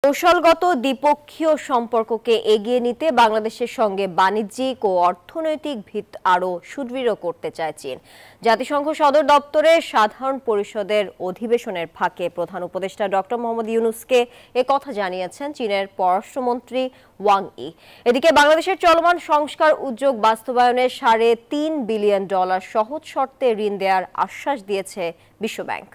কৌশলগত দ্বিপক্ষীয় সম্পর্ককে এগিয়ে নিতে বাংলাদেশের সঙ্গে বাণিজ্যিক ও অর্থনৈতিক ভিত আরও সুদৃঢ় করতে চায় চীন। জাতিসংঘ সদর দপ্তরে সাধারণ পরিষদের অধিবেশনের ফাঁকে প্রধান উপদেষ্টা ডক্টর মোহাম্মদ ইউনূসকে একথা জানিয়েছেন চীনের পররাষ্ট্রমন্ত্রী ওয়াং ই। এদিকে বাংলাদেশের চলমান সংস্কার উদ্যোগ বাস্তবায়নে $3.5 বিলিয়ন সহজ শর্তে ঋণ দেওয়ার আশ্বাস দিয়েছে বিশ্বব্যাংক।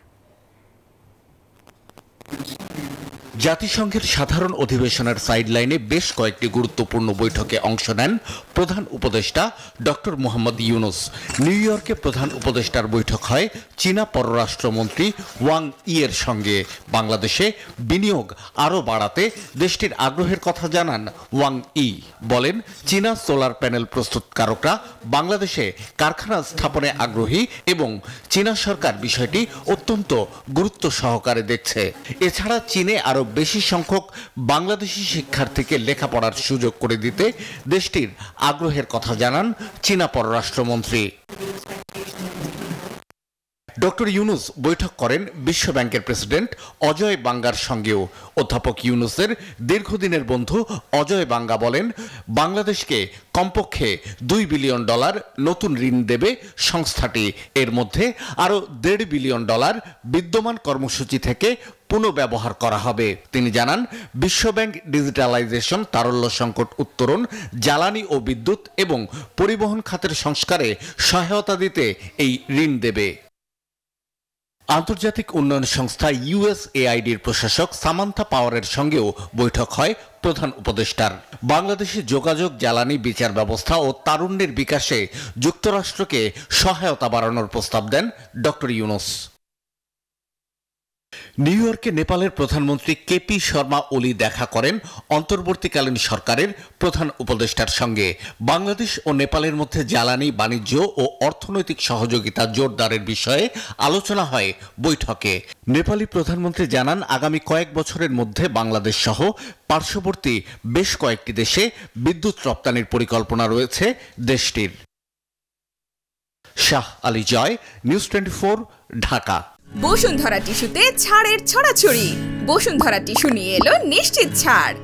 জাতিসংঘের সাধারণ অধিবেশনের সাইডলাইনে বেশ কয়েকটি গুরুত্বপূর্ণ বৈঠকে অংশ নেন প্রধান উপদেষ্টা ডক্টর মোহাম্মদ ইউনূস। নিউ ইয়র্কে প্রধান উপদেষ্টার বৈঠক হয় চীনা পররাষ্ট্রমন্ত্রী ওয়াং ই এর সঙ্গে। বাংলাদেশে বিনিয়োগ আরও বাড়াতে দেশটির আগ্রহের কথা জানান ওয়াং ই। বলেন, চীনা সোলার প্যানেল প্রস্তুতকারকরা বাংলাদেশে কারখানা স্থাপনে আগ্রহী এবং চীনা সরকার বিষয়টি অত্যন্ত গুরুত্ব সহকারে দেখছে। এছাড়া চীনে আরও বেশি সংখ্যক বাংলাদেশি শিক্ষার্থীকে লেখাপড়ার সুযোগ করে দিতে দেশটির আগ্রহের কথা জানান চীনা পররাষ্ট্রমন্ত্রী। ডক্টর ইউনূস বৈঠক করেন বিশ্বব্যাংকের প্রেসিডেন্ট অজয় বাঙ্গার সঙ্গেও। অধ্যাপক ইউনূসের দীর্ঘদিনের বন্ধু অজয় বাঙ্গা বলেন, বাংলাদেশকে কমপক্ষে $2 বিলিয়ন নতুন ঋণ দেবে সংস্থাটি। এর মধ্যে আরও $1.5 বিলিয়ন বিদ্যমান কর্মসূচি থেকে পুনঃব্যবহার করা হবে। তিনি জানান, বিশ্বব্যাংক ডিজিটালাইজেশন, তারল্য সংকট উত্তরণ, জ্বালানি ও বিদ্যুৎ এবং পরিবহন খাতের সংস্কারে সহায়তা দিতে এই ঋণ দেবে। আন্তর্জাতিক উন্নয়ন সংস্থা USAIDর প্রশাসক সামান্থা পাওয়ারের সঙ্গেও বৈঠক হয় প্রধান উপদেষ্টার। বাংলাদেশে যোগাযোগ, জ্বালানি, বিচার ব্যবস্থা ও তারুণ্যের বিকাশে যুক্তরাষ্ট্রকে সহায়তা বাড়ানোর প্রস্তাব দেন ডক্টর ইউনূস। নিউ ইয়র্কে নেপালের প্রধানমন্ত্রী কেপি শর্মা ওলি দেখা করেন অন্তর্বর্তীকালীন সরকারের প্রধান উপদেষ্টার সঙ্গে। বাংলাদেশ ও নেপালের মধ্যে জ্বালানি, বাণিজ্য ও অর্থনৈতিক সহযোগিতা জোরদারের বিষয়ে আলোচনা হয় বৈঠকে। নেপালি প্রধানমন্ত্রী জানান, আগামী কয়েক বছরের মধ্যে বাংলাদেশ সহ পার্শ্ববর্তী বেশ কয়েকটি দেশে বিদ্যুৎ রপ্তানির পরিকল্পনা রয়েছে দেশটির। শাহ আলী জয়, নিউজ 24, ঢাকা। বসুন্ধরা টিস্যুতে ছাড়ের ছড়াছড়ি। বসুন্ধরা টিস্যু নিয়ে এলো নিশ্চিত ছাড়।